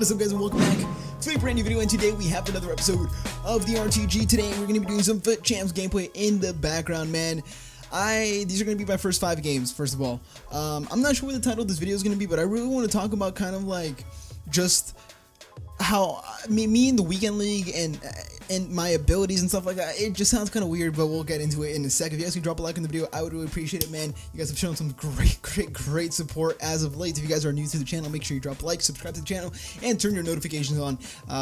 What is up, guys, and welcome back to a brand new video. And today we have another episode of the RTG. Today we're going to be doing some FUT CHAMPS gameplay in the background, man. These are going to be my first 5 games, first of all. I'm not sure what the title of this video is going to be, but I really want to talk about kind of like just how me in the weekend league and my abilities and stuff like that. It just sounds kind of weird, but we'll get into it in a second. If you guys can drop a like on the video, I would really appreciate it, man. You guys have shown some great support as of late. If you guys are new to the channel, make sure you drop a like, subscribe to the channel, and turn your notifications on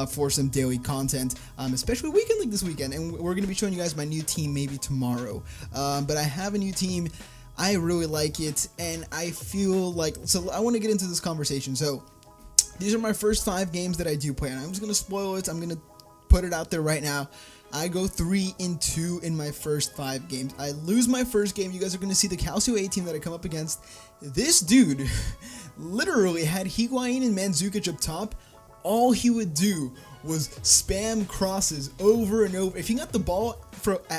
for some daily content, especially weekend league this weekend. And we're going to be showing you guys my new team maybe tomorrow, but I have a new team. I really like it, and I feel like, so I want to get into this conversation. So these are my first 5 games that I do play, and I'm just going to spoil it. I'm going to put it out there right now. I go 3-2 in my first 5 games. I lose my first game. You guys are going to see the Calcio A team that I come up against. This dude literally had Higuain and Mandzukic up top. All he would do was spam crosses over and over. If he got the ball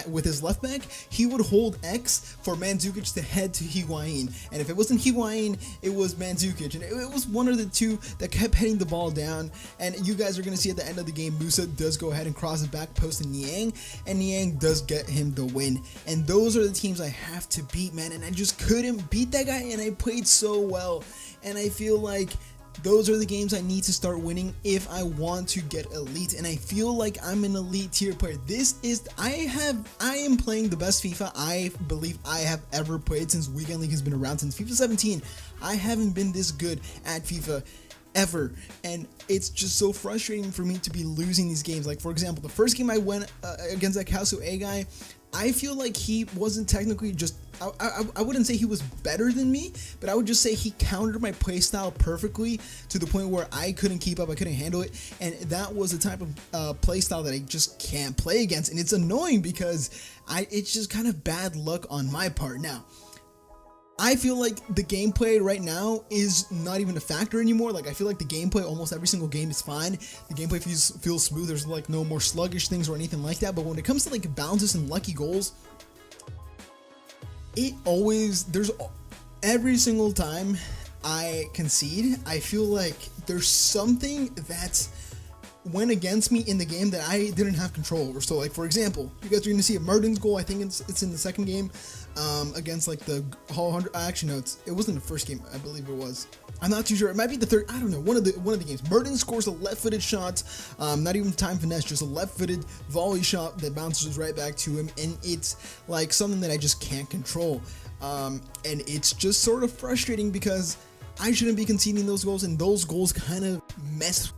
with his left back, he would hold X for Mandzukic to head to Higuain. And if it wasn't Higuain, it was Mandzukic. And it was one of the two that kept heading the ball down. And you guys are going to see at the end of the game, Musa does go ahead and cross his back post to Niang. And Niang does get him the win. And those are the teams I have to beat, man. And I just couldn't beat that guy. And I played so well. And I feel like those are the games I need to start winning if I want to get elite, and I feel like I'm an elite tier player. I am playing the best FIFA I believe I have ever played since Weekend League has been around, since FIFA 17. I haven't been this good at FIFA ever, and it's just so frustrating for me to be losing these games. Like, for example, the first game I went against that Calcio A guy, I feel like he wasn't technically just, I wouldn't say he was better than me, but I would just say he countered my playstyle perfectly to the point where I couldn't keep up, I couldn't handle it, and that was the type of playstyle that I just can't play against, and it's annoying because it's just kind of bad luck on my part. Now, I feel like the gameplay right now is not even a factor anymore. Like, I feel like the gameplay almost every single game is fine. The gameplay feels smooth. There's like no more sluggish things or anything like that. But when it comes to like bounces and lucky goals, there's every single time I concede, I feel like there's something that went against me in the game that I didn't have control over. So, like, for example, you guys are going to see a Mertens goal. I think it's in the second game against like the Hall 100. Actually, no, it wasn't the first game. I believe it was. I'm not too sure. It might be the third. I don't know. One of the games. Mertens scores a left-footed shot, not even time finesse, just a left-footed volley shot that bounces right back to him, and it's like something that I just can't control. And it's just sort of frustrating because I shouldn't be conceding those goals, and those goals kind of mess.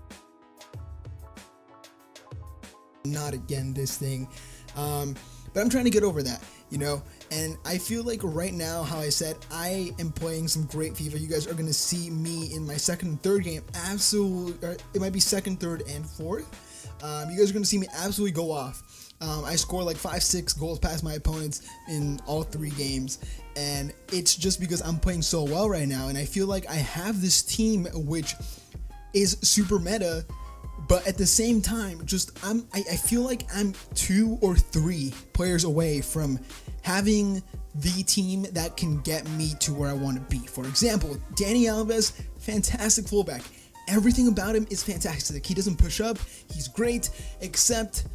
Not again this thing, but I'm trying to get over that, you know. And I feel like right now, how I said, I am playing some great FIFA. You guys are going to see me in my second and third game absolutely, or it might be second, third, and fourth. You guys are going to see me absolutely go off. I score like 5-6 goals past my opponents in all 3 games, and it's just because I'm playing so well right now, and I feel like I have this team which is super meta. But at the same time, I feel like I'm 2 or 3 players away from having the team that can get me to where I want to be. For example, DANI ALVES, fantastic fullback. Everything about him is fantastic. He doesn't push up. He's great, except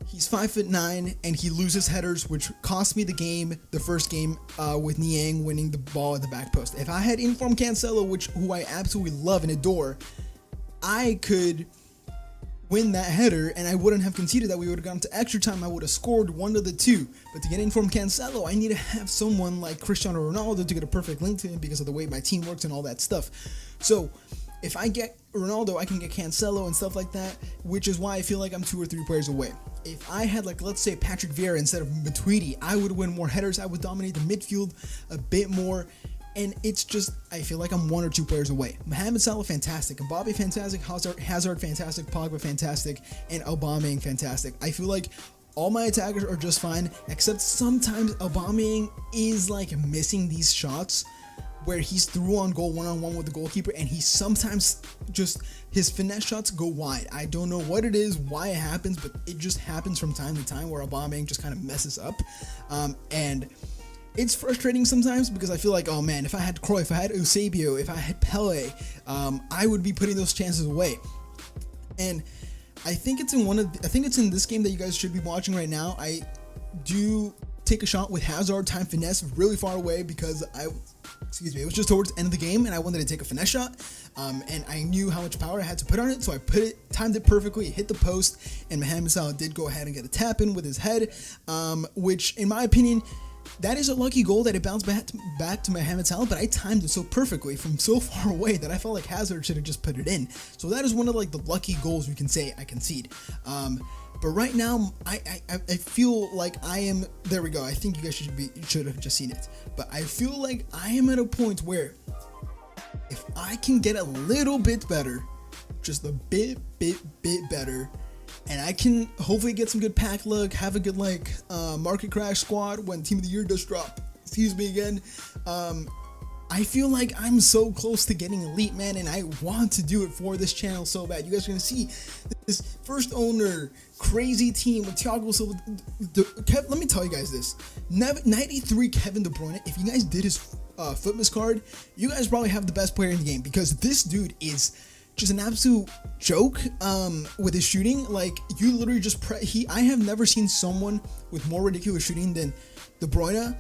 he's 5'9" and he loses headers, which cost me the game, the first game, with Niang winning the ball at the back post. If I had informed Cancelo, who I absolutely love and adore, I could win that header and I wouldn't have conceded that. We would have gone to extra time. I would have scored one of the 2. But to get in from Cancelo, I need to have someone like Cristiano Ronaldo to get a perfect link to him because of the way my team works and all that stuff. So if I get Ronaldo, I can get Cancelo and stuff like that, which is why I feel like I'm 2 or 3 players away. If I had, like, let's say Patrick Vieira instead of Matuidi, I would win more headers. I would dominate the midfield a bit more. And it's just, I feel like I'm 1 or 2 players away. Mohamed Salah, fantastic. Mbappe, fantastic. Hazard, fantastic. Pogba, fantastic. And Aubameyang, fantastic. I feel like all my attackers are just fine, except sometimes Aubameyang is like missing these shots where he's through on goal one-on-one with the goalkeeper, and he sometimes just, his finesse shots go wide. I don't know what it is, why it happens, but it just happens from time to time where Aubameyang just kind of messes up. And it's frustrating sometimes because I feel like, oh man, if I had Cruyff, if I had Eusebio, if I had Pele, I would be putting those chances away. And I think it's in this game that you guys should be watching right now. I do take a shot with Hazard time finesse really far away because it was just towards the end of the game and I wanted to take a finesse shot, and I knew how much power I had to put on it, so I timed it perfectly, hit the post, and Mohamed Salah did go ahead and get a tap in with his head, which in my opinion, that is a lucky goal that it bounced back to Mohamed Salah, but I timed it so perfectly from so far away that I felt like Hazard should have just put it in. So that is one of like the lucky goals we can say I concede. But right now, I feel like I am, there we go, I think you guys should have just seen it. But I feel like I am at a point where if I can get a little bit better, just a bit better, and I can hopefully get some good pack luck, have a good like market crash squad when Team of the Year does drop, excuse me again, I feel like I'm so close to getting elite, man, and I want to do it for this channel so bad. You guys are going to see this first owner, crazy team with Thiago Silva. Let me tell you guys this. 93 Kevin De Bruyne, if you guys did his Footmas card, you guys probably have the best player in the game because this dude is just an absolute joke with his shooting. Like, you literally just I have never seen someone with more ridiculous shooting than De Bruyne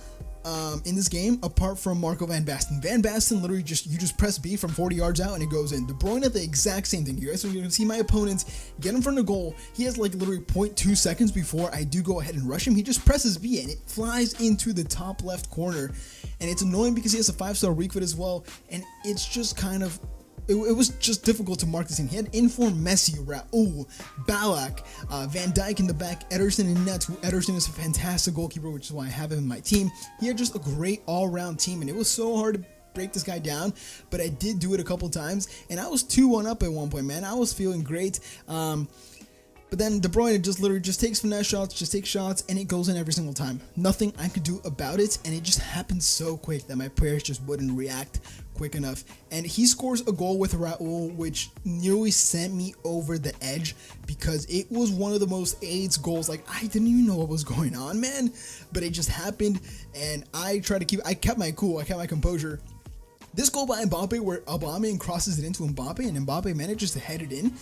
in this game, apart from Marco Van Basten. Van Basten literally you just press B from 40 yards out and it goes in. De Bruyne, the exact same thing. You guys are going to see my opponents get in front of goal. He has like literally 0.2 seconds before I do go ahead and rush him. He just presses B and it flies into the top left corner. And it's annoying because he has a 5-star weak foot as well. And it's just kind of, it was just difficult to mark this thing. He had inform Messi, Raul, Ballack, Van Dijk in the back, Ederson in net. Ederson is a fantastic goalkeeper, which is why I have him in my team. He had just a great all-round team, and it was so hard to break this guy down, but I did do it a couple times, and I was 2-1 up at one point, man. I was feeling great. But then De Bruyne literally takes finesse shots, takes shots, and it goes in every single time. Nothing I could do about it, and it just happened so quick that my players just wouldn't react quick enough. And he scores a goal with Raul, which nearly sent me over the edge because it was one of the most AIDS goals. Like, I didn't even know what was going on, man, but it just happened, and I kept my cool, I kept my composure. This goal by Mbappe, where Aubameyang crosses it into Mbappe, and Mbappe manages to head it in,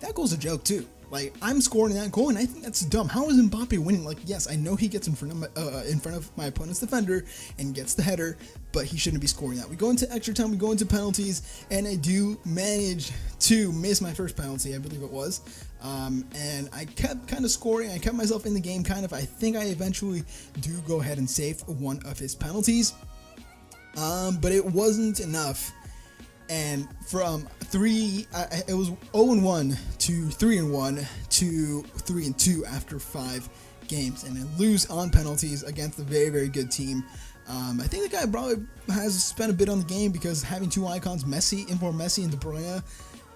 that goal's a joke too. Like, I'm scoring that goal, and I think that's dumb. How is Mbappe winning? Like, yes, I know he gets in front of my opponent's defender and gets the header, but he shouldn't be scoring that. We go into extra time, we go into penalties, and I do manage to miss my first penalty, I believe it was. And I kept kind of scoring. I kept myself in the game, kind of. I think I eventually do go ahead and save one of his penalties, but it wasn't enough. And from it was 0-1 to 3-1 to 3-2 after 5 games, and I lose on penalties against a very good team. I think the guy probably has spent a bit on the game because having two icons, inform Messi and De Bruyne,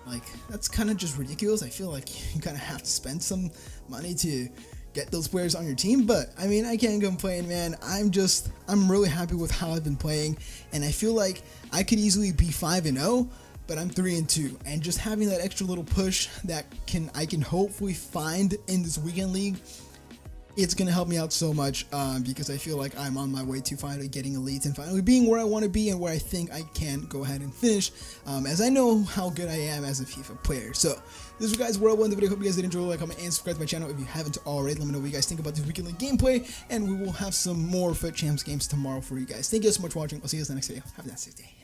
like, that's kind of just ridiculous. I feel like you kind of have to spend some money to get those players on your team, but I mean, I can't complain, man. I'm really happy with how I've been playing, and I feel like I could easily be 5-0, but I'm 3-2, and just having that extra little push that I can hopefully find in this weekend league, it's going to help me out so much, because I feel like I'm on my way to finally getting elite and finally being where I want to be and where I think I can go ahead and finish, as I know how good I am as a FIFA player. So this is, guys, where I won the video. Hope you guys did enjoy. Like, comment, and subscribe to my channel if you haven't already. Let me know what you guys think about this weekend league gameplay, and we will have some more FUT Champs games tomorrow for you guys. Thank you guys so much for watching. I'll see you guys in the next video. Have a nice day.